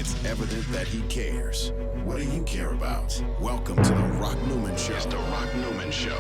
it's evident that he cares. What do you care about? Welcome to the Rock Newman Show. It's the Rock Newman Show.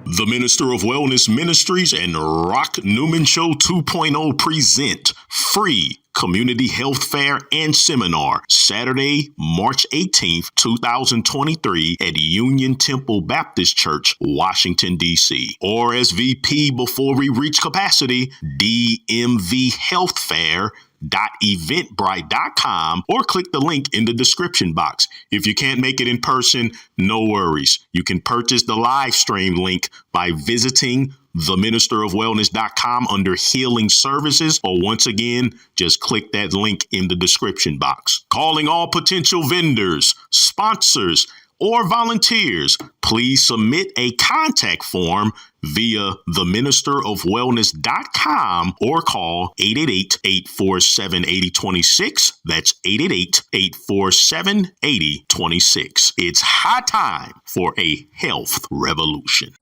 The Minister of Wellness Ministries and Rock Newman Show 2.0 present free community health fair and seminar Saturday, March 18th, 2023 at Union Temple Baptist Church, Washington, D.C. RSVP before we reach capacity, dmvhealthfair.eventbrite.com or click the link in the description box. If you can't make it in person, no worries. You can purchase the live stream link by visiting theministerofwellness.com under healing services, or once again, just click that link in the description box. Calling all potential vendors, sponsors, or volunteers, please submit a contact form via theministerofwellness.com or call 888-847-8026. That's 888-847-8026. It's high time for a health revolution.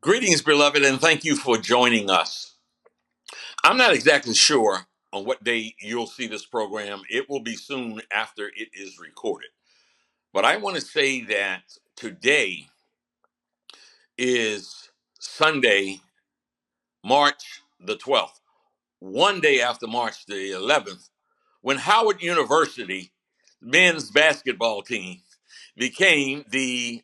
Greetings, beloved, and thank you for joining us. I'm not exactly sure on what day you'll see this program. It will be soon after it is recorded. But I want to say that today is Sunday, March the 12th, one day after March the 11th, when Howard University men's basketball team became the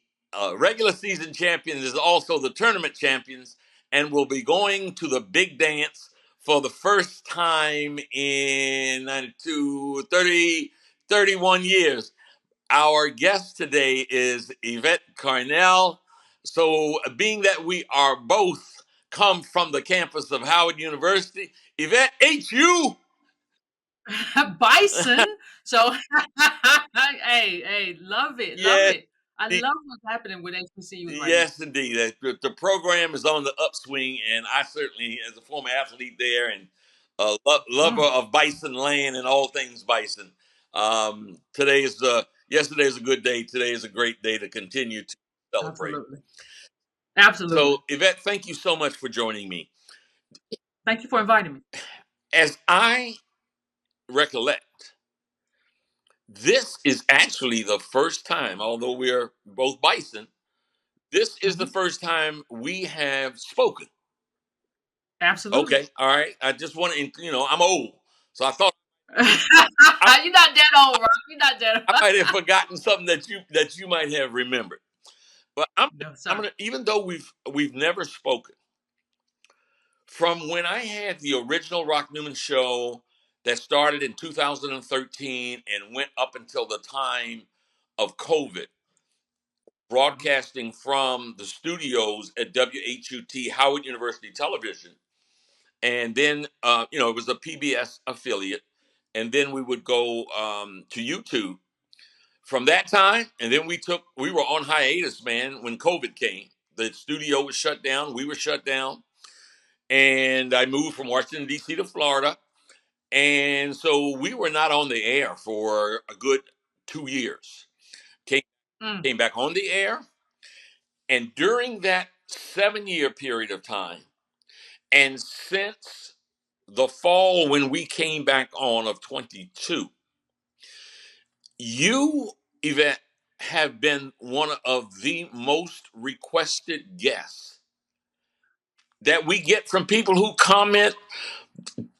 regular season champions, is also the tournament champions, and will be going to the big dance for the first time in 31 years. Our guest today is Yvette Carnell. So, being that we are both come from the campus of Howard University, Yvette, HU. Bison. So, hey, love it. I love what's happening with HBCUs right now. Yes, indeed. The program is on the upswing, and I certainly, as a former athlete there and a lover of Bison land and all things Bison, yesterday is a good day. Today is a great day to continue to celebrate. Absolutely. So, Yvette, thank you so much for joining me. Thank you for inviting me. As I recollect, this is actually the first time, although we are both Bison, this is the first time we have spoken. Absolutely. Okay, all right. I just want to, I'm old, so I thought you're not that old, Rob. You're not that old. I might have forgotten something that you might have remembered. But I'm gonna, even though we've never spoken, from when I had the original Rock Newman show that started in 2013 and went up until the time of COVID, broadcasting from the studios at WHUT, Howard University Television. And then, it was a PBS affiliate. And then we would go to YouTube from that time. And then we were on hiatus, man, when COVID came. The studio was shut down. We were shut down. And I moved from Washington, D.C. to Florida. And so we were not on the air for a good 2 years. Came back on the air. And during that 7-year period of time, and since the fall when we came back on of 22, you, Yvette, have been one of the most requested guests that we get from people who comment,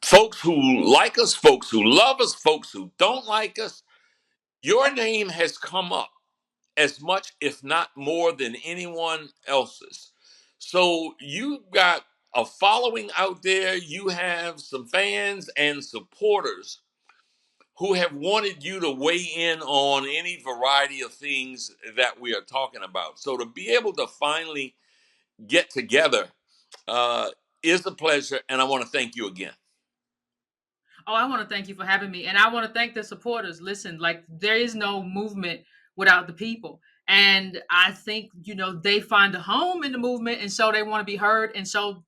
folks who like us, folks who love us, folks who don't like us. Your name has come up as much, if not more, than anyone else's. So you've got a following out there. You have some fans and supporters who have wanted you to weigh in on any variety of things that we are talking about. So to be able to finally get together is a pleasure, and I want to thank you again. Oh, I want to thank you for having me. And I want to thank the supporters. Listen, there is no movement without the people. And I think, they find a home in the movement, and so they want to be heard. And so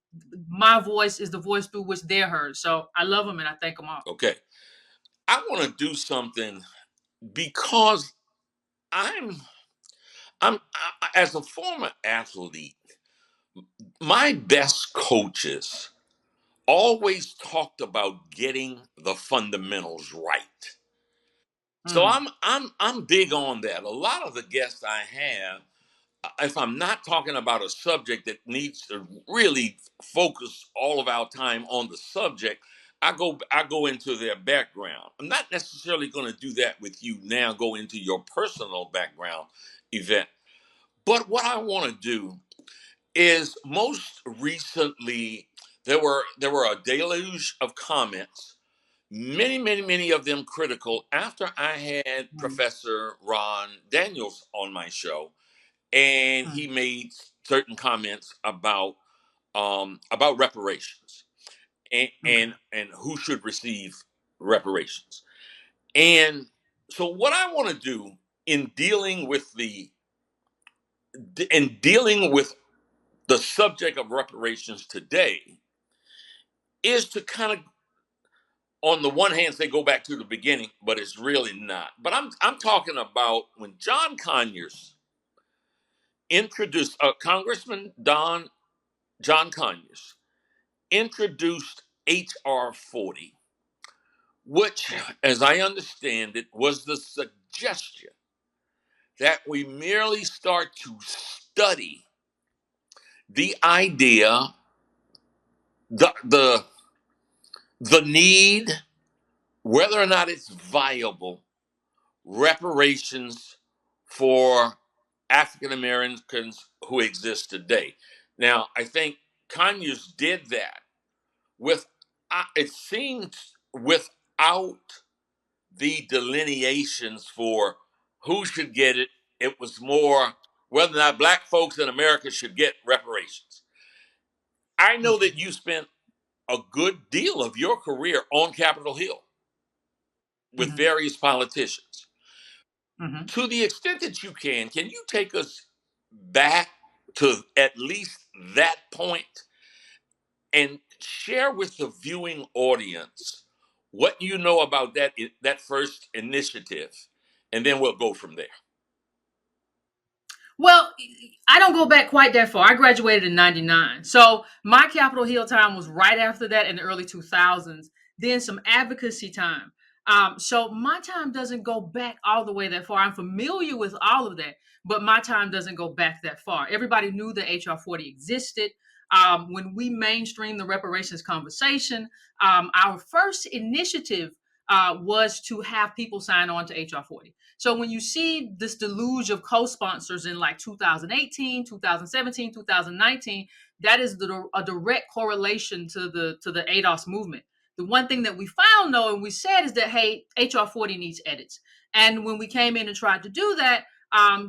my voice is the voice through which they're heard. So I love them and I thank them all. Okay. I want to do something because I'm as a former athlete, my best coaches always talked about getting the fundamentals right. So Mm, I'm big on that. A lot of the guests I have, if I'm not talking about a subject that needs to really focus all of our time on the subject, I go into their background. I'm not necessarily going to do that with you now. Go into your personal background event, but what I want to do is most recently there were a deluge of comments, many of them critical after I had mm, Professor Ron Daniels on my show, and mm, he made certain comments about reparations and okay. and who should receive reparations. And so what I want to do in dealing with the subject of reparations today is to kind of, on the one hand, say go back to the beginning, but it's really not. But I'm talking about when John Conyers introduced Congressman John Conyers introduced H.R. 40, which, as I understand it, was the suggestion that we merely start to study the idea, the the the need, whether or not it's viable, reparations for African Americans who exist today. Now, I think Conyers did that with, it seems, without the delineations for who should get it. It was more whether or not black folks in America should get reparations. I know Okay. that you spent a good deal of your career on Capitol Hill with Hmm. various politicians. Hmm. To the extent that can you take us back to at least that point and share with the viewing audience what you know about that first initiative, and then we'll go from there. Well, I don't go back quite that far. I graduated in 99. So my Capitol Hill time was right after that in the early 2000s, then some advocacy time. So my time doesn't go back all the way that far. I'm familiar with all of that, but my time doesn't go back that far. Everybody knew that HR 40 existed. When we mainstreamed the reparations conversation, our first initiative was to have people sign on to HR 40. So when you see this deluge of co-sponsors in like 2018, 2017, 2019, that is a direct correlation to the A.D.O.S movement. The one thing that we found though, and we said, is that hey, HR 40 needs edits. And when we came in and tried to do that,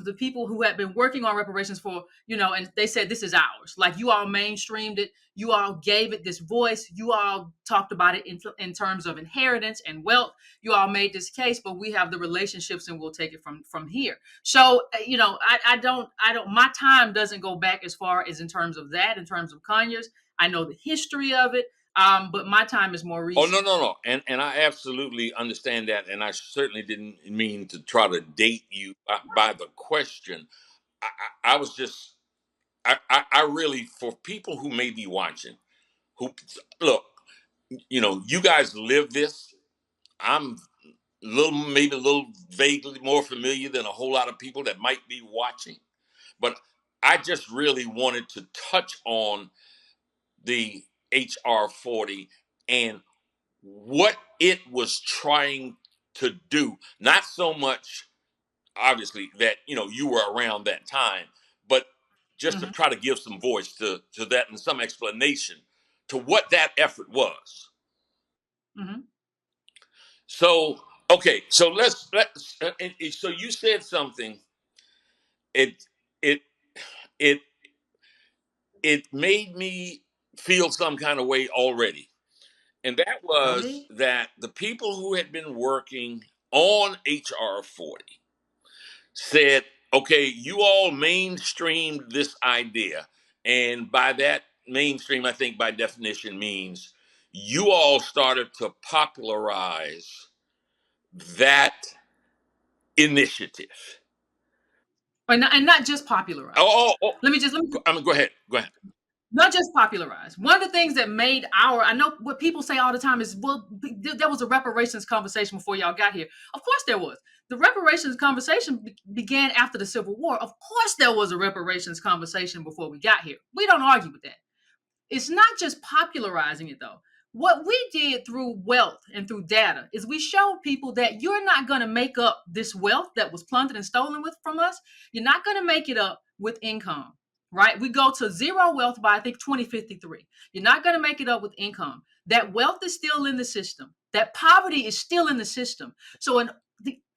the people who had been working on reparations for, and they said this is ours. Like you all mainstreamed it, you all gave it this voice, you all talked about it in terms of inheritance and wealth, you all made this case, but we have the relationships and we'll take it from here. So I don't my time doesn't go back as far as in terms of that, in terms of Conyers. I know the history of it, but my time is more Oh, no, recent. no, no, and I absolutely understand that, and I certainly didn't mean to try to date you by the question. I was just, I really, for people who may be watching, who look, you guys live this. I'm maybe a little vaguely more familiar than a whole lot of people that might be watching, but I just really wanted to touch on the HR 40 and what it was trying to do. Not so much, obviously, that you were around that time, but just to Hmm. try to give some voice to that and some explanation to what that effort was. Hmm. So, okay, so so you said something. It it it it made me feel some kind of way already, and that Tell was me. that the people who had been working on HR 40 said, okay, you all mainstreamed this idea. And by that, mainstream, I think by definition means you all started to popularize that initiative. and not just popularized. Let me just I mean, go ahead. Go ahead. not just popularized. One of the things that made I know what people say all the time is, well, there was a reparations conversation before y'all got here. Of course there was. The reparations conversation began after the Civil War. Of course there was a reparations conversation before we got here. We don't argue with that. It's not just popularizing it though. What we did through wealth and through data is we showed people that you're not going to make up this wealth that was plundered and stolen with from us. You're not going to make it up with income, right? We go to zero wealth by I think 2053. You're not going to make it up with income. That wealth is still in the system. That poverty is still in the system. So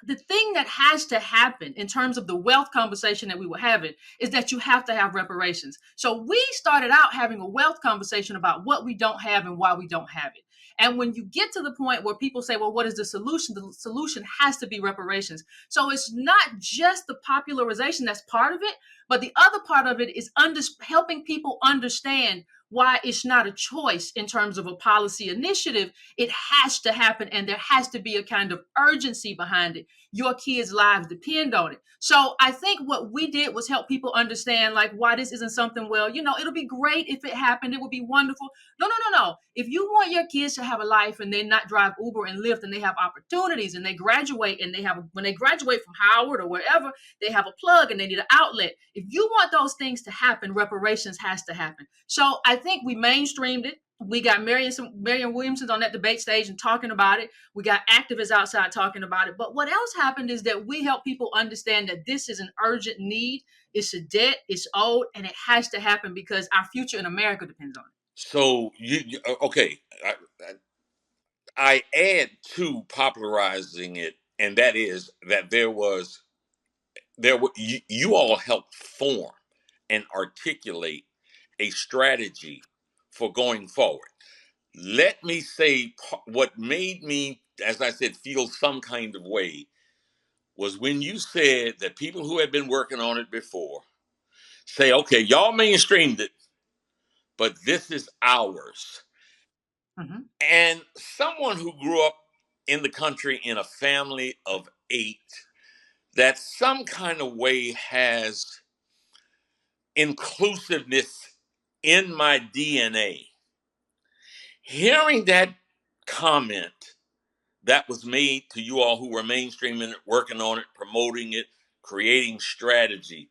the thing that has to happen in terms of the wealth conversation that we were having is that you have to have reparations. So we started out having a wealth conversation about what we don't have and why we don't have it. And when you get to the point where people say, well, what is the solution? The solution has to be reparations. So it's not just the popularization that's part of it, but the other part of it is helping people understand why it's not a choice in terms of a policy initiative. It has to happen, and there has to be a kind of urgency behind it. Your kids' lives depend on it. So I think what we did was help people understand like why this isn't something, well, it'll be great if it happened. It would be wonderful. No, no, no, no. If you want your kids to have a life and they not drive Uber and Lyft and they have opportunities and they graduate and when they graduate from Howard or wherever, they have a plug and they need an outlet. If you want those things to happen, reparations has to happen. So I think we mainstreamed it. We got Marianne Williamson on that debate stage and talking about it. We got activists outside talking about it. But what else happened is that we help people understand that this is an urgent need. It's a debt. It's owed, and it has to happen because our future in America depends on it. So okay. I add to popularizing it, and that is that you all helped form and articulate a strategy for going forward. Let me say what made me, as I said, feel some kind of way was when you said that people who had been working on it before say, okay, y'all mainstreamed it, but this is ours. Mm-hmm. And someone who grew up in the country in a family of 8 that some kind of way has inclusiveness in my DNA, hearing that comment that was made to you all who were mainstreaming it, working on it, promoting it, creating strategy,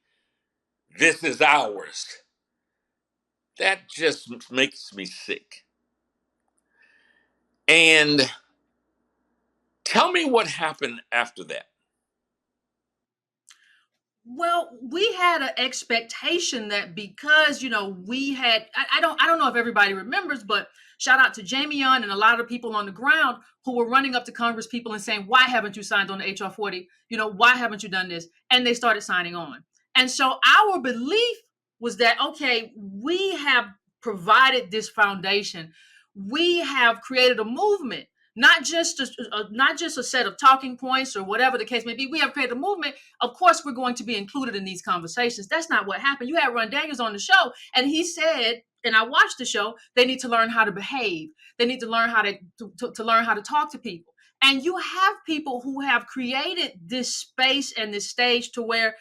this is ours, that just makes me sick. And tell me what happened after that. Well, we had an expectation that because we had I don't know if everybody remembers, but shout out to Jamie Young and a lot of people on the ground who were running up to Congress people and saying, why haven't you signed on the HR 40? Why haven't you done this? And they started signing on. And so our belief was that, okay, we have provided this foundation. We have created a movement, not just a set of talking points or whatever the case may be. We have created a movement. Of course, we're going to be included in these conversations. That's not what happened. You had Ron Daniels on the show, and he said, and I watched the show, they need to learn how to behave. They need to learn how to learn how to talk to people. And you have people who have created this space and this stage to where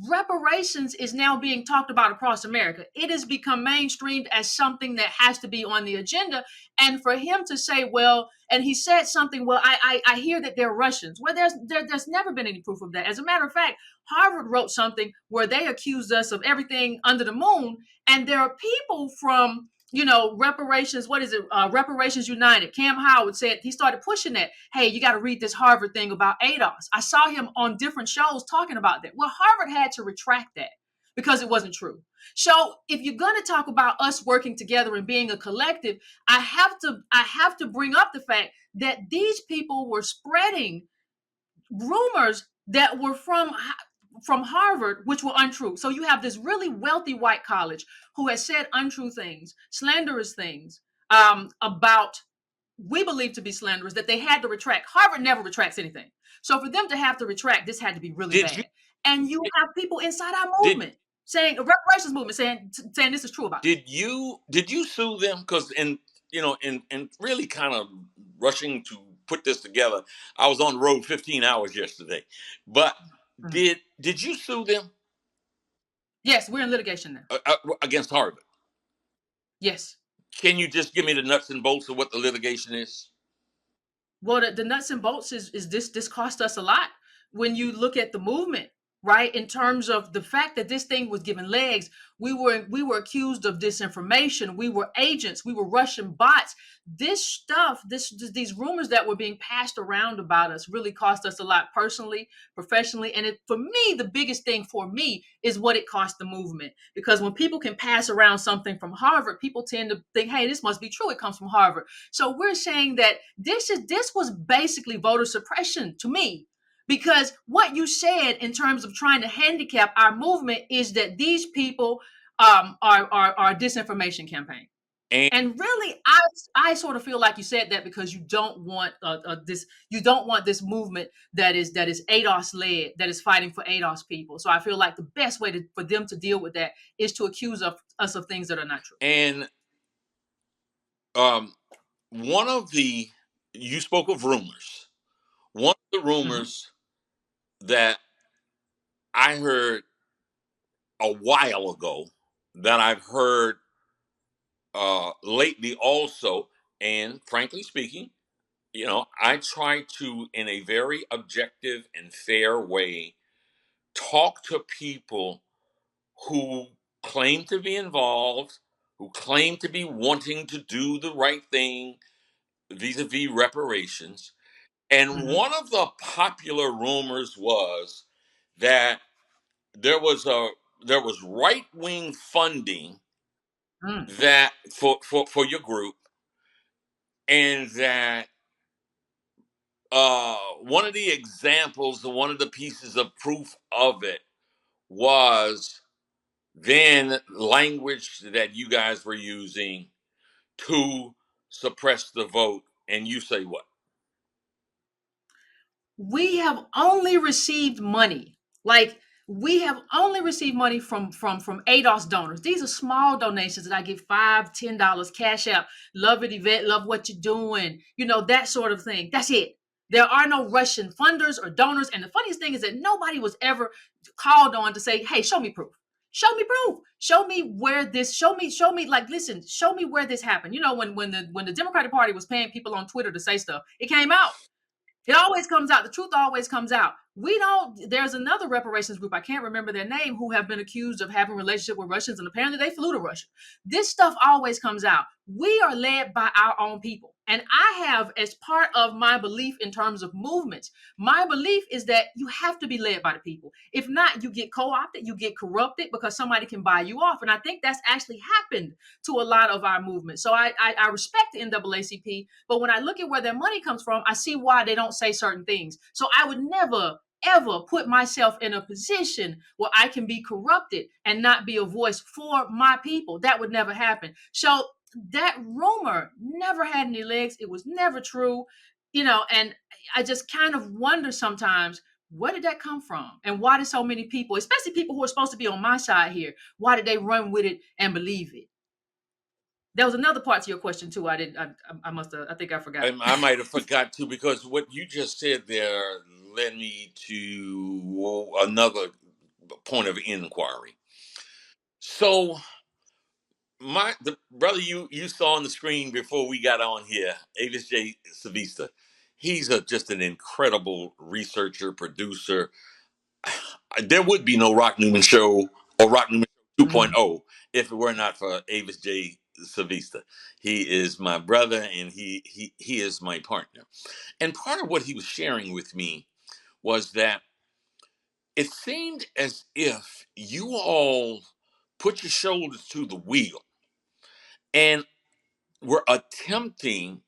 reparations is now being talked about across America. It has become mainstreamed as something that has to be on the agenda. And for him to say, well, and he said something, well, I hear that they're Russians. Well, there's never been any proof of that. As a matter of fact, Harvard wrote something where they accused us of everything under the moon. And there are people from reparations, what is it? Reparations United. Cam Howard said, he started pushing that. Hey, you got to read this Harvard thing about A.D.O.S. I saw him on different shows talking about that. Well, Harvard had to retract that because it wasn't true. So if you're going to talk about us working together and being a collective, I have to bring up the fact that these people were spreading rumors that were from Harvard, which were untrue. So you have this really wealthy white college who has said untrue things, slanderous things about we believe to be slanderous that they had to retract. Harvard never retracts anything. So for them to have to retract, this had to be really Did you bad. And you have people inside our did movement saying, a reparations movement saying this is true about did you sue them? Because in really kind of rushing to put this together, I was on the road 15 hours yesterday. But it. did you sue them? Yes, we're in litigation now. Against Harvard. Yes. Can you just give me the nuts and bolts of what the litigation is? Well, the nuts and bolts is this cost us a lot when you look at the movement, right? In terms of the fact that this thing was given legs, we were accused of disinformation. We were agents. We were Russian bots. This stuff, these rumors that were being passed around about us really cost us a lot personally, professionally, and for me, the biggest thing for me is what it cost the movement. Because when people can pass around something from Harvard, people tend to think, "Hey, this must be true. It comes from Harvard." So we're saying that this was basically voter suppression to me, because what you said in terms of trying to handicap our movement is that these people are a disinformation campaign. And And really, I sort of feel like you said that because you don't want this movement that is A.D.O.S led, that is fighting for A.D.O.S people. So I feel like the best way for them to deal with that is to accuse us of things that are not true. and um, one of the you spoke of rumors. One of the Hmm. rumors that I heard a while ago, that I've heard lately also, and frankly speaking, I try to, in a very objective and fair way, talk to people who claim to be involved, who claim to be wanting to do the right thing vis-a-vis reparations. And Hmm. one of the popular rumors was that there was a there was right-wing funding Mm. that for your group, and that one of the examples, one of the pieces of proof of it was then language that you guys were using to suppress the vote. And you say what? We have only received money. Like, we have only received money from A.D.O.S donors. These are small donations that I get $5, $10, cash out. Love it, Yvette. Love what you're doing. That sort of thing. That's it. There are no Russian funders or donors. And the funniest thing is that nobody was ever called on to say, "Hey, show me proof. Show me proof. Show me where this. Show me. Like, listen. Show me where this happened." When the Democratic Party was paying people on Twitter to say stuff, it came out. It always comes out. The truth always comes out. We don't. There's another reparations group, I can't remember their name, who have been accused of having a relationship with Russians, and apparently they flew to Russia. This stuff always comes out. We are led by our own people. And I have, as part of my belief in terms of movements, my belief is that you have to be led by the people. If not, you get co-opted, you get corrupted because somebody can buy you off. And I think that's actually happened to a lot of our movements. So I respect the NAACP, but when I look at where their money comes from, I see why they don't say certain things. So I would never ever put myself in a position where I can be corrupted and not be a voice for my people. That would never happen. So that rumor never had any legs. It was never true. And I just kind of wonder sometimes, where did that come from? And why did so many people, especially people who are supposed to be on my side here, why did they run with it and believe it? There was another part to your question too. I didn't. I must have. I think I forgot. I might have forgot to, because what you just said there led me to another point of inquiry. So the brother you saw on the screen before we got on here, Avis J. Savista, he's just an incredible researcher, producer. There would be no Rock Newman Show or Rock Newman Show Mm. 2.0 if it were not for Avis J. Savista. He is my brother, and he is my partner. And part of what he was sharing with me was that it seemed as if you all put your shoulders to the wheel and were attempting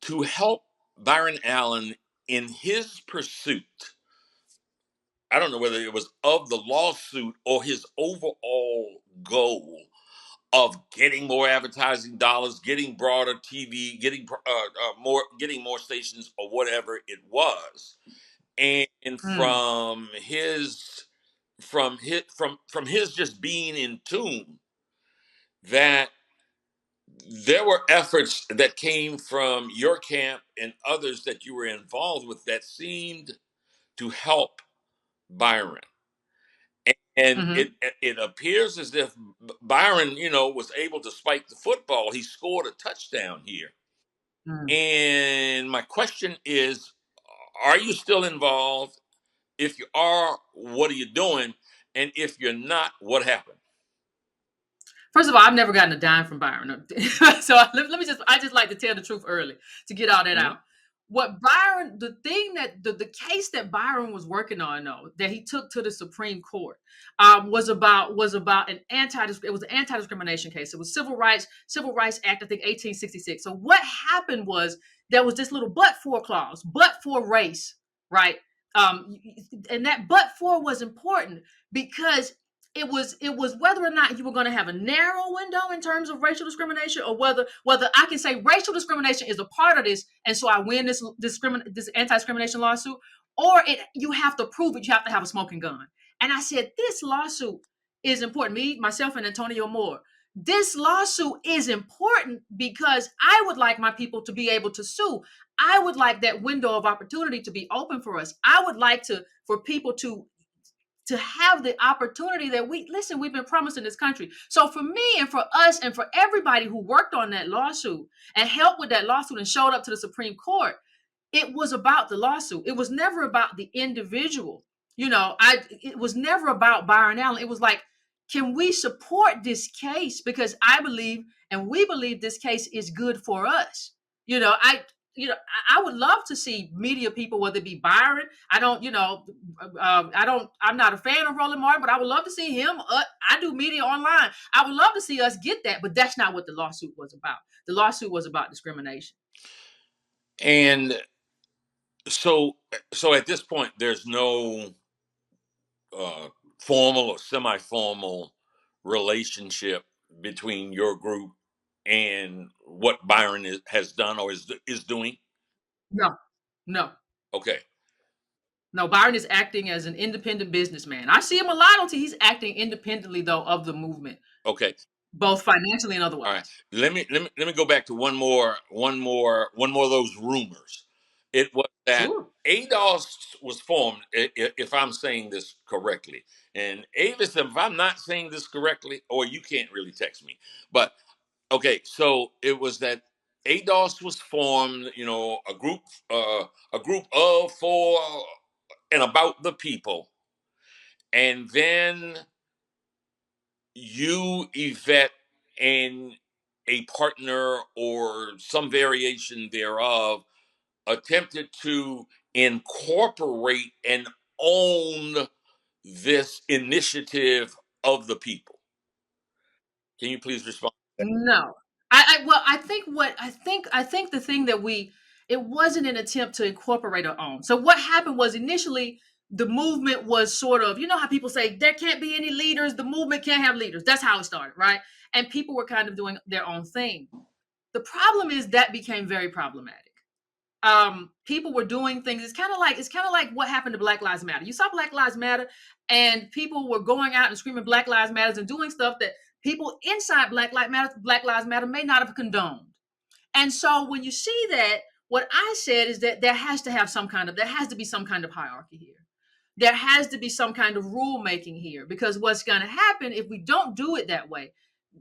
to help Byron Allen in his pursuit. I don't know whether it was of the lawsuit or his overall goal of getting more advertising dollars, getting broader TV, getting more stations, or whatever it was. And Mm. from his just being in tune, that there were efforts that came from your camp and others that you were involved with that seemed to help Byron. And Mm-hmm. it appears as if Byron, was able to spike the football. He scored a touchdown here. Mm. And my question is, are you still involved? If you are, what are you doing? And if you're not, what happened? First of all, I've never gotten a dime from Byron. So let me I just like to tell the truth early to get all that Mhm. out. What Byron, the thing that the case that Byron was working on, though, that he took to the Supreme Court, was about it was an anti discrimination case. It was Civil Rights Act, I think 1866. So what happened was there was this little but for clause, but for race, right? And that but for was important because it was whether or not you were going to have a narrow window in terms of racial discrimination, or whether I can say racial discrimination is a part of this, and so I win this anti-discrimination lawsuit, or you have to prove it. You have to have a smoking gun. And I said this lawsuit is important. Me, myself, and Antonio Moore. This lawsuit is important because I would like my people to be able to sue. I would like that window of opportunity to be open for us. I would like for people to have the opportunity that we've been promised in this country. So for me and for us and for everybody who worked on that lawsuit and helped with that lawsuit and showed up to the Supreme Court, it was about the lawsuit. It was never about the individual. It was never about Byron Allen. It was like, can we support this case? Because I believe and we believe this case is good for us. You know, I I would love to see media people, whether it be Byron. I'm not a fan of Roland Martin, but I would love to see him. I do media online. I would love to see us get that, but that's not what the lawsuit was about. The lawsuit was about discrimination. And so at this point, there's no uh, formal or semi-formal relationship between your group and what Byron has done or is doing. No, no, Okay, no. Byron is acting as an independent businessman. I see him a lot on TV. He's acting independently, though, of the movement, okay, both financially and all right. otherwise. Let me go back to one more of those rumors. It was that Sure. A.D.O.S was formed, if I'm saying this correctly. And Avis, if I'm not saying this correctly, or you can't really text me, but okay, so it was that A.D.O.S was formed, a group of, for, and about the people, and then you, Yvette, and a partner or some variation thereof attempted to incorporate and own this initiative of the people. Can you please respond? No. Well, I think the thing that it wasn't an attempt to incorporate our own. So what happened was initially the movement was sort of, how people say there can't be any leaders, the movement can't have leaders. That's how it started, right? And people were kind of doing their own thing. The problem is that became very problematic. People were doing things. It's kind of like what happened to Black Lives Matter. You saw Black Lives Matter, and people were going out and screaming Black Lives Matters and doing stuff that people inside Black Lives Matter may not have condoned. And so when you see that, what I said is that there has to be some kind of hierarchy here. There has to be some kind of rule making here, because what's going to happen if we don't do it that way,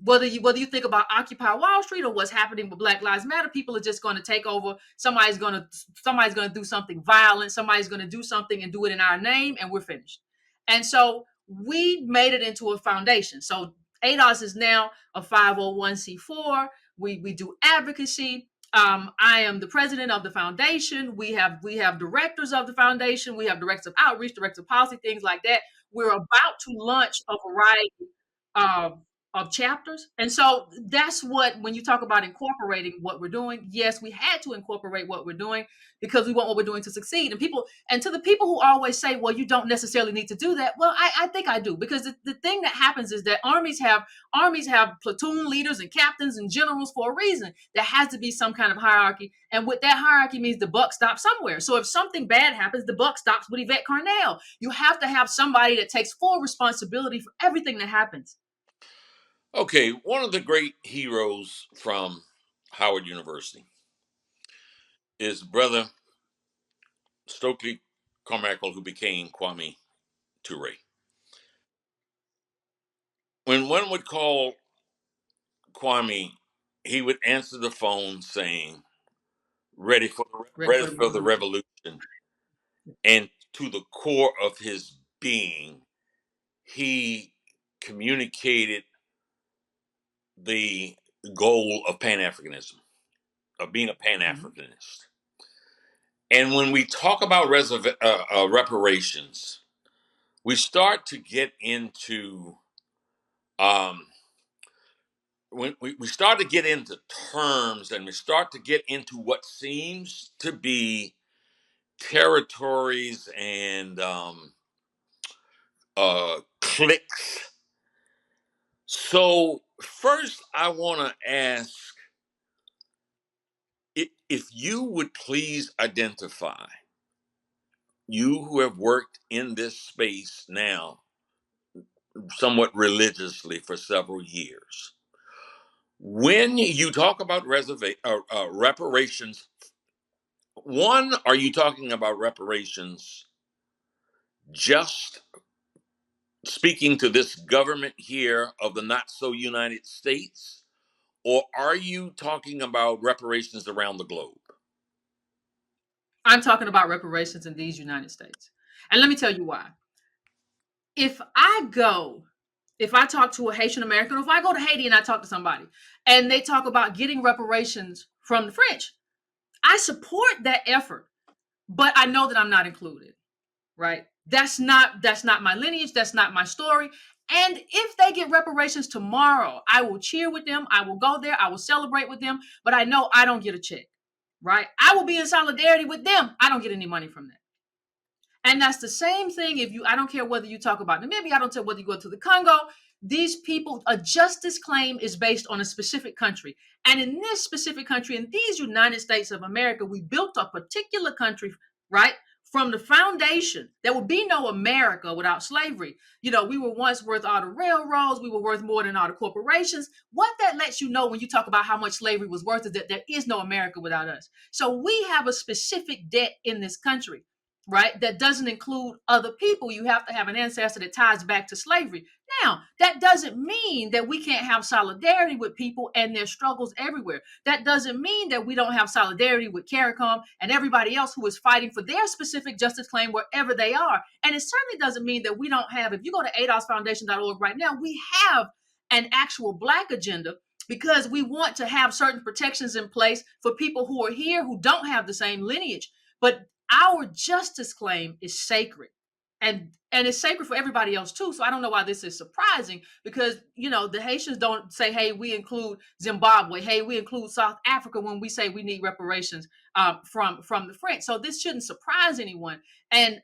whether you think about Occupy Wall Street or what's happening with Black Lives Matter, people are just going to take over. Somebody's going to do something violent. Somebody's going to do something and do it in our name, and we're finished. And so we made it into a foundation. So A.D.O.S is now a 501c4. We do advocacy. I am the president of the foundation. We have directors of the foundation. We have directors of outreach, directors of policy, things like that. We're about to launch a variety of chapters, and so that's what, when you talk about incorporating what we're doing, yes, we had to incorporate what we're doing because we want what we're doing to succeed. And to the people who always say, well, you don't necessarily need to do that, well, I think I do, because the thing that happens is that armies have platoon leaders and captains and generals for a reason. There has to be some kind of hierarchy, and with that hierarchy means the buck stops somewhere. So if something bad happens, the buck stops with Yvette Carnell. You have to have somebody that takes full responsibility for everything that happens. Okay, one of the great heroes from Howard University is Brother Stokely Carmichael, who became Kwame Ture. when one would call Kwame, he would answer the phone saying, Ready ready for the for the revolution. revolution. And to the core of his being, he communicated the goal of Pan Africanism, of being a Pan Mhm. Africanist. And when we talk about reparations, we start to get into um, when we start to get into terms, and we start to get into what seems to be territories and cliques. So first, I want to ask if you would please identify, you who have worked in this space now somewhat religiously for several years. When you talk about reparations, one, are you talking about reparations just speaking to this government here of the not so United States, or are you talking about reparations around the globe? I'm talking about reparations in these United States. And let me tell you why. If I go, if I talk to a Haitian American, or if I go to Haiti and I talk to somebody and they talk about getting reparations from the French, I support that effort, but I know that I'm not included, right? That's not my lineage, that's not my story. And if they get reparations tomorrow, I will cheer with them, I will go there, I will celebrate with them, but I know I don't get a check, right? I will be in solidarity with them. I don't get any money from that. And that's the same thing if you, I don't care whether you talk about Namibia, I don't care whether you go to the Congo. These people, a justice claim is based on a specific country. And in this specific country, in these United States of America, we built a particular country, right? From the foundation, there would be no America without slavery. You know, we were once worth all the railroads, we were worth more than all the corporations. What that lets you know when you talk about how much slavery was worth is that there is no America without us. So we have a specific debt in this country, right? That doesn't include other people. You have to have an ancestor that ties back to slavery. Now, that doesn't mean that we can't have solidarity with people and their struggles everywhere. That doesn't mean that we don't have solidarity with CARICOM and everybody else who is fighting for their specific justice claim wherever they are. And it certainly doesn't mean that we don't have, if you go to adosfoundation.org right now, we have an actual Black agenda because we want to have certain protections in place for people who are here who don't have the same lineage. But our justice claim is sacred, and it's sacred for everybody else too. So I don't know why this is surprising, because you know the Haitians don't say, hey, we include Zimbabwe, hey, we include South Africa when we say we need reparations from the French. So this shouldn't surprise anyone. And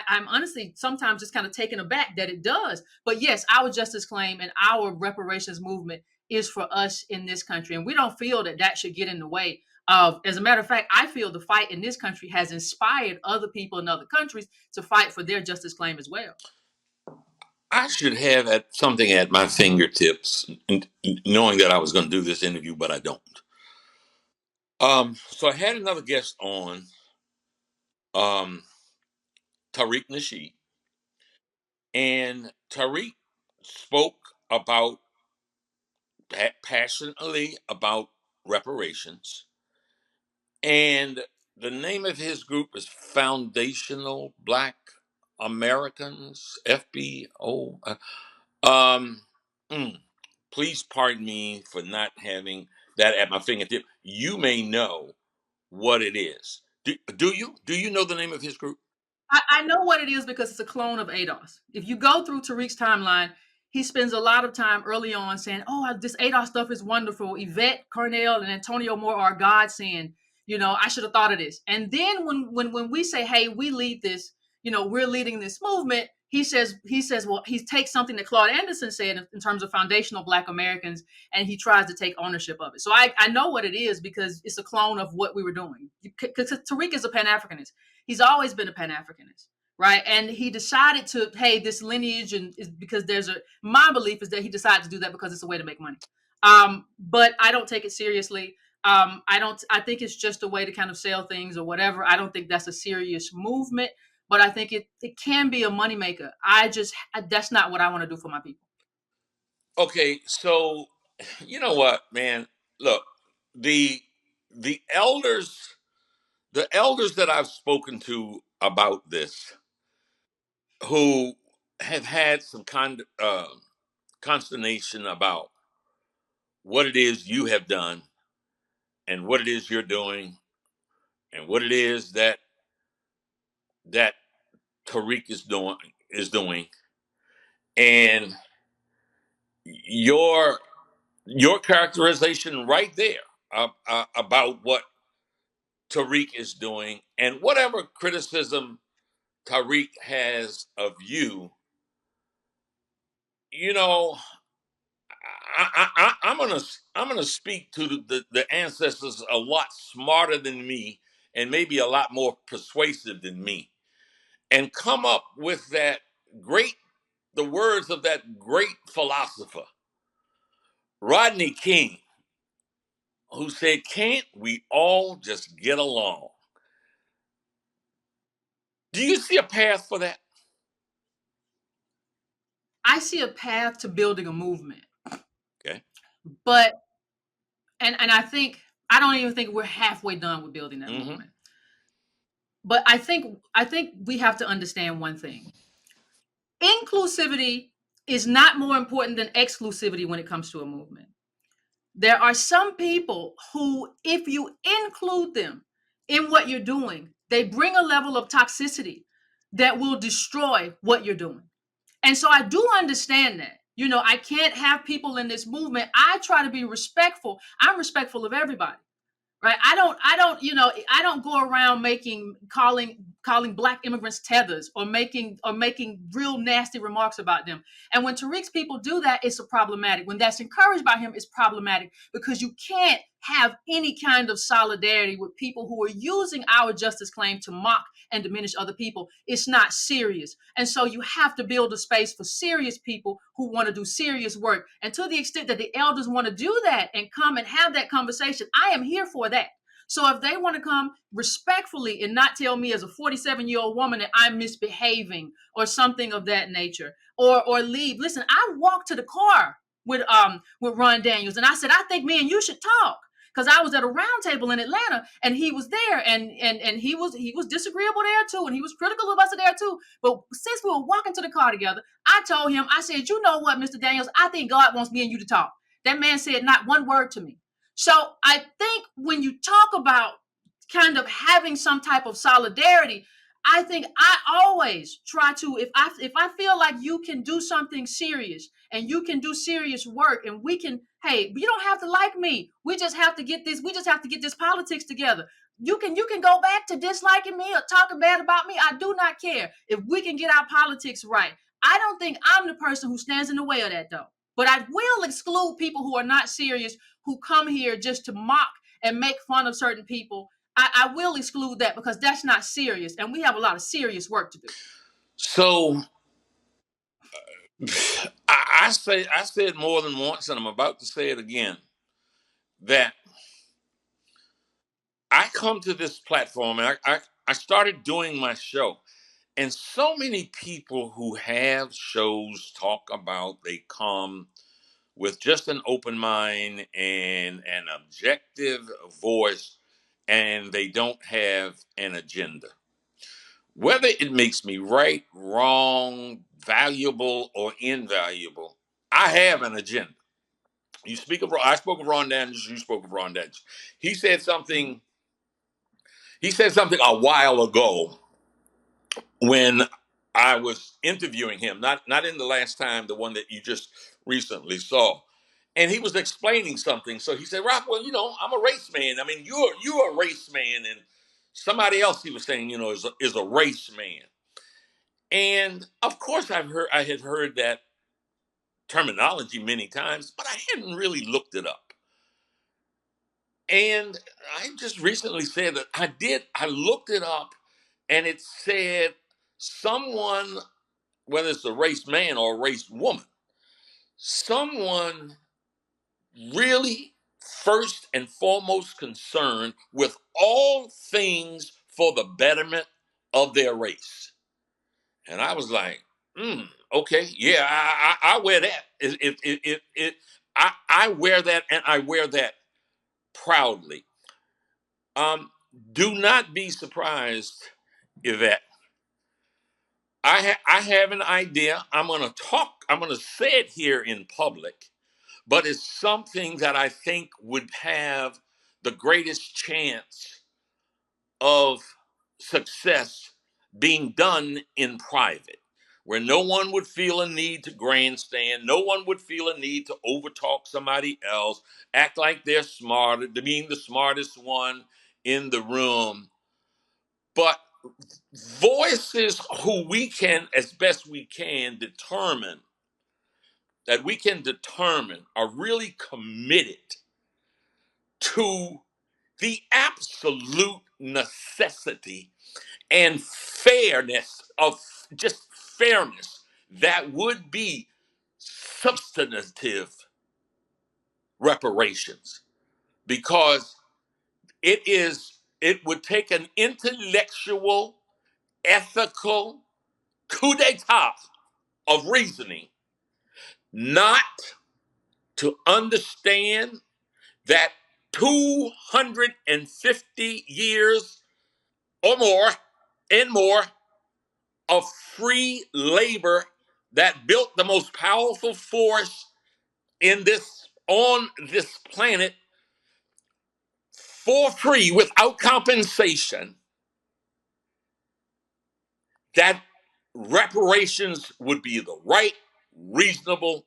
I'm honestly sometimes just kind of taken aback that it does. But yes, our justice claim and our reparations movement is for us in this country, and we don't feel that that should get in the way. As a matter of fact, I feel the fight in this country has inspired other people in other countries to fight for their justice claim as well. I should have something at my fingertips, knowing that I was going to do this interview, but I don't. So I had another guest on, um, Tariq Nasheed, and Tariq spoke about passionately about reparations, and the name of his group is Foundational Black Americans, FBO. Um, mm, please pardon me for not having that at my fingertip. You may know what it is. Do you? Do you know the name of his group? I know what it is because it's a clone of A.D.O.S. If you go through Tariq's timeline, he spends a lot of time early on saying, "Oh, this A.D.O.S stuff is wonderful. Yvette Carnell and Antonio Moore are godsend. You know, I should have thought of this." And then when we say, "Hey, we lead this," you know, we're leading this movement. He says, well, he takes something that Claude Anderson said in terms of foundational Black Americans, and he tries to take ownership of it. So I know what it is because it's a clone of what we were doing. Because Tariq is a Pan Africanist. He's always been a Pan Africanist, right? And he decided to, hey, this lineage, and is because my belief is that he decided to do that because it's a way to make money. But I don't take it seriously. I think it's just a way to kind of sell things or whatever. I don't think that's a serious movement, but I think it can be a moneymaker. That's not what I want to do for my people. Okay, so you know what, man? Look, the the elders, the elders that I've spoken to about this, who have had some consternation about what it is you have done and what it is you're doing and what it is that Tariq is doing, and your your characterization right there about what Tariq is doing and whatever criticism Tariq has of you, you know, I'm gonna speak to the ancestors a lot smarter than me and maybe a lot more persuasive than me, and come up with great the words of that great philosopher Rodney King, who said, "Can't we all just get along?" Do you see a path for that? I see a path to building a movement, Okay. but and I don't even think we're halfway done with building that Mm-hmm. movement. But I think we have to understand one thing. Inclusivity is not more important than exclusivity when it comes to a movement. There are some people who, if you include them in what you're doing, they bring a level of toxicity that will destroy what you're doing. And so I do understand that. I can't have people in this movement. I try to be respectful. I'm respectful of everybody. Right? I don't go around calling black immigrants tethers, or making real nasty remarks about them. And when Tariq's people do that, it's problematic. When that's encouraged by him, it's problematic, because you can't have any kind of solidarity with people who are using our justice claim to mock and diminish other people. It's not serious. And so you have to build a space for serious people who want to do serious work. And to the extent that the elders want to do that and come and have that conversation, I am here for that. So if they want to come respectfully and not tell me as a 47-year-old woman that I'm misbehaving or something of that nature, or leave. Listen, I walked to the car with Ron Daniels, and I said, I think me and you should talk. Because I was at a round table in Atlanta, and he was there, and he was disagreeable there too, and he was critical of us there too. But since we were walking to the car together, I told him, I said, you know what, Mr. Daniels, I think God wants me and you to talk. That man said not one word to me. So I think when you talk about kind of having some type of solidarity, I think I always try to, if I feel like you can do something serious and you can do serious work, and we can, hey, you don't have to like me. We just have to get this politics together. You can go back to disliking me or talking bad about me. I do not care if we can get our politics right. I don't think I'm the person who stands in the way of that, though. But I will exclude people who are not serious, who come here just to mock and make fun of certain people. I will exclude that, because that's not serious, and we have a lot of serious work to do. So I said more than once, and I'm about to say it again, that I come to this platform, and I started doing my show. And so many people who have shows talk about they come with just an open mind and an objective voice, and they don't have an agenda. Whether it makes me right, wrong, valuable, or invaluable, I have an agenda. I spoke of Ron Daniels, you spoke of Ron Daniels. He said something, he said something a while ago when I was interviewing him, not in the last time, the one that you just recently saw. And he was explaining something. So he said, Rock, well, I'm a race man. I mean, you're a race man, and somebody else he was saying, is a race man. And of course I had heard that terminology many times, but I hadn't really looked it up. And I just recently said that I did. I looked it up, and it said someone, whether it's a race man or a race woman, someone really first and foremost concerned with all things for the betterment of their race. And I was like, Okay, yeah, I wear that. I wear that, and I wear that proudly. Um, do not be surprised, Yvette. I have an idea. I'm going to talk. I'm going to say it here in public, but it's something that I think would have the greatest chance of success being done in private, where no one would feel a need to grandstand, no one would feel a need to overtalk somebody else, act like they're smarter, to being the smartest one in the room. But voices who we can, as best we can, determine are really committed to the absolute necessity and fairness of just fairness that would be substantive reparations, because it would take an intellectual, ethical coup d'etat of reasoning not to understand that 250 years or more and more of free labor that built the most powerful force in this on this planet for free without compensation, that reparations would be the right, reasonable,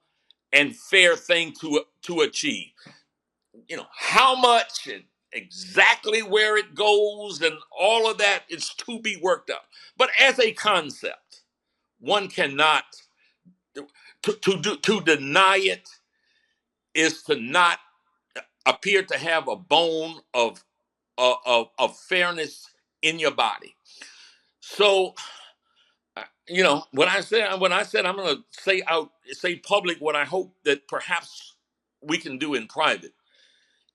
and fair thing to achieve. You know how much and exactly where it goes and all of that is to be worked out, but as a concept, one cannot to deny it is to not appear to have a bone of fairness in your body. So when I said I'm going to say public what I hope that perhaps we can do in private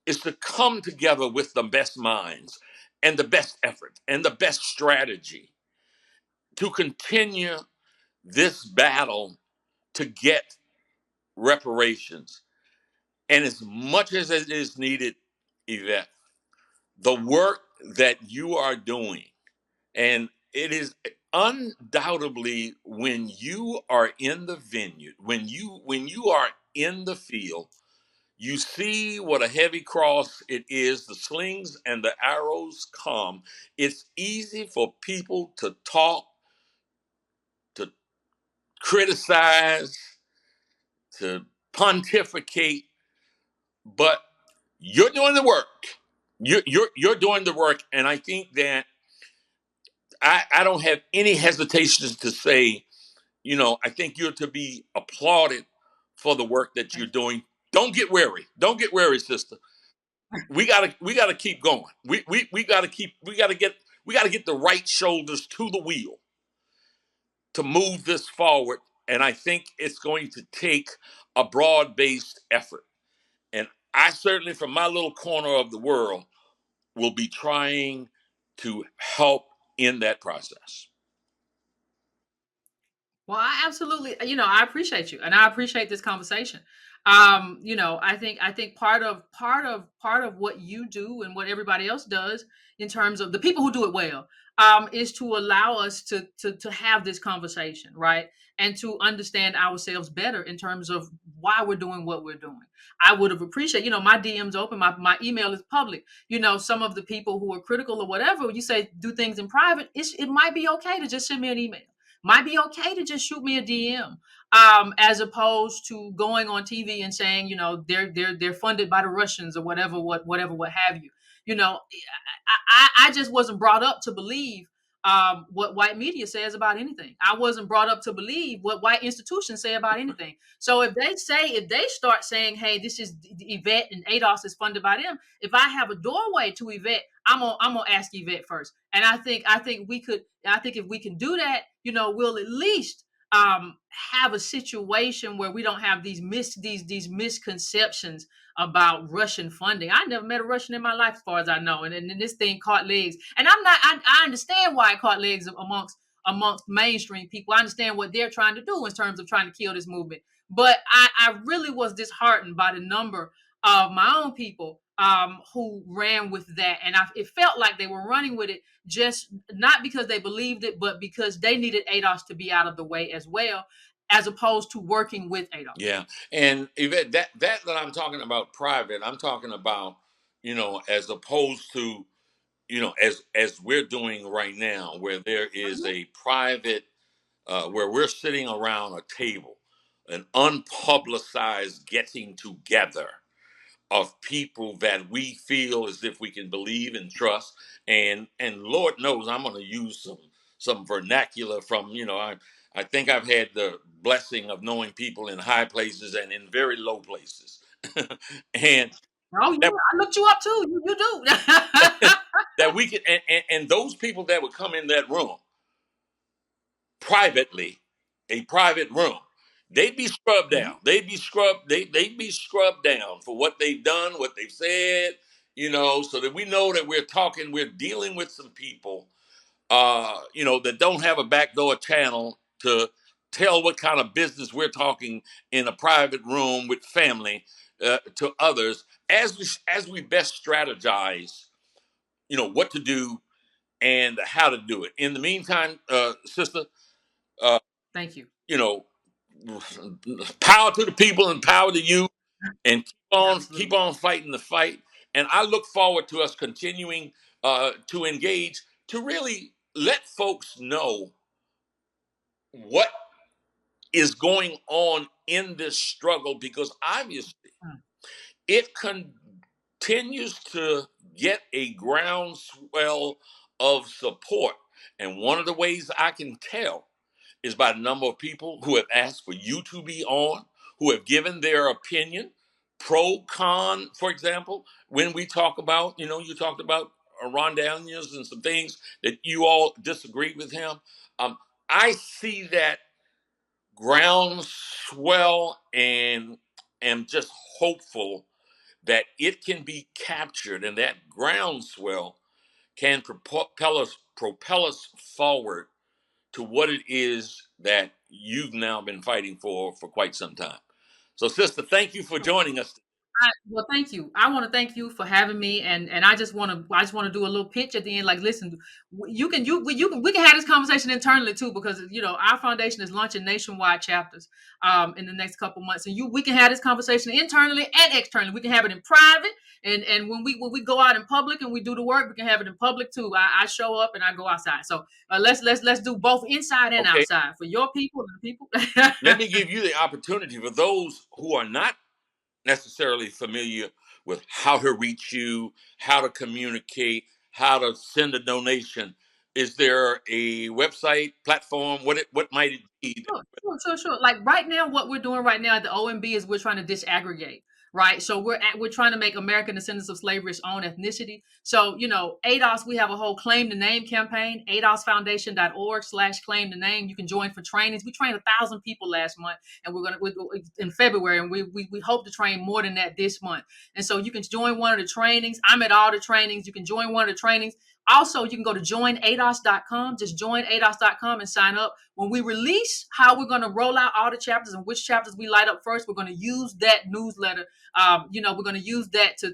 is to come together with the best minds and the best effort and the best strategy to continue this battle to get reparations. And as much as it is needed, Yvette, the work that you are doing, and it is undoubtedly when you are in the vineyard, when you are in the field, you see what a heavy cross it is. The slings and the arrows come. It's easy for people to talk, to criticize, to pontificate, but you're doing the work. You're doing the work, and I think that I don't have any hesitations to say, I think you're to be applauded for the work that you're Thank you. doing. Don't get weary. Don't get weary, sister. We gotta keep going. We gotta get the right shoulders to the wheel to move this forward. And I think it's going to take a broad-based effort. And I certainly, from my little corner of the world, will be trying to help in that process. Well, I absolutely, I appreciate you, and I appreciate this conversation. I think part of what you do and what everybody else does in terms of the people who do it well, is to allow us to have this conversation, right? And to understand ourselves better in terms of why we're doing what we're doing. I would have appreciated, my DM's open, my email is public. Some of the people who are critical or whatever, you say do things in private, it might be okay to just send me an email, might be okay to just shoot me a DM, as opposed to going on TV and saying, they're funded by the Russians or what have you. I just wasn't brought up to believe what white media says about anything. I wasn't brought up to believe what white institutions say about anything. So if they start saying, "Hey, this is Yvette and A.D.O.S is funded by them," if I have a doorway to Yvette, I'm gonna ask Yvette first. And I think we could. I think if we can do that, we'll at least have a situation where we don't have these misconceptions about Russian funding. I never met a Russian in my life, as far as I know, and this thing caught legs. And I understand why it caught legs amongst amongst mainstream people. I understand what they're trying to do in terms of trying to kill this movement. But I really was disheartened by the number of my own people who ran with that. And it felt like they were running with it just not because they believed it, but because they needed A.D.O.S to be out of the way as well, as opposed to working with A.D.O.S. Yeah, and Yvette, that I'm talking about private, I'm talking about, as opposed to, as we're doing right now, where there is a private, where we're sitting around a table, an unpublicized getting together of people that we feel as if we can believe and trust, and Lord knows I'm going to use some vernacular from, I think I've had the blessing of knowing people in high places and in very low places, and Oh yeah, that I looked you up too. You do. that we can, and those people that would come in that room privately, a private room, they'd be scrubbed Mhm. down. They'd be scrubbed down for what they've done, what they've said, so that we know that we're dealing with some people, that don't have a backdoor channel to tell what kind of business we're talking in a private room with family, to others, as we best strategize, what to do and how to do it. In the meantime, sister, uh, Thank you. you know, power to the people and power to you, and keep Absolutely. on fighting the fight. And I look forward to us continuing to engage, to really let folks know what is going on in this struggle, because obviously Mm. it continues to get a groundswell of support. And one of the ways I can tell is by the number of people who have asked for you to be on, who have given their opinion, pro, con, for example. When we talk about, you talked about Ron Daniels and some things that you all disagreed with him. Um, I see that groundswell and am just hopeful that it can be captured, and that groundswell can propel us forward to what it is that you've now been fighting for quite some time. So, sister, thank you for joining us. Well, thank you. I want to thank you for having me, and I just want to do a little pitch at the end. Like, listen, we can have this conversation internally too, because our foundation is launching nationwide chapters in the next couple months, and we can have this conversation internally and externally. We can have it in private, and when we go out in public and we do the work, we can have it in public too. I show up and I go outside. So let's do both inside and Okay, outside for your people and the people. let me give you the opportunity for those who are not necessarily familiar with how to reach you, how to communicate, how to send a donation. Is there a website platform? What might it be? Sure. Like right now, what we're doing right now at the OMB is we're trying to disaggregate, right? So we're trying to make American descendants of slavery its own ethnicity. So A.D.O.S, we have a whole claim the name campaign, adosfoundation.org/claim the name. You can join for trainings. We trained 1,000 people last month, and in February, and we hope to train more than that this month. And so you can join one of the trainings. I'm at all the trainings. You can join one of the trainings. Also, you can go to joinados.com. Just joinados.com and sign up. When we release how we're going to roll out all the chapters and which chapters we light up first, we're going to use that newsletter. We're going to use that to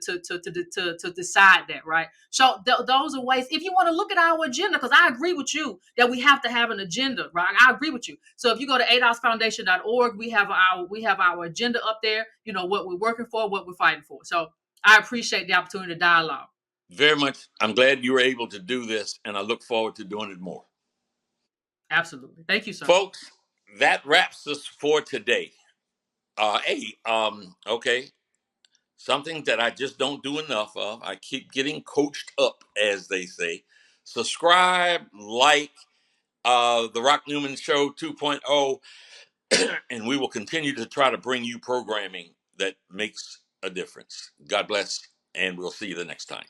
decide that, right? So those are ways. If you want to look at our agenda, because I agree with you that we have to have an agenda, right? I agree with you. So if you go to adosfoundation.org, we have our agenda up there. What we're working for, what we're fighting for. So I appreciate the opportunity to dialogue. Very much. I'm glad you were able to do this, and I look forward to doing it more. Absolutely. Thank you, sir. Folks, that wraps us for today. Okay, something that I just don't do enough of. I keep getting coached up, as they say. Subscribe, like the Rock Newman Show 2.0, and we will continue to try to bring you programming that makes a difference. God bless, and we'll see you the next time.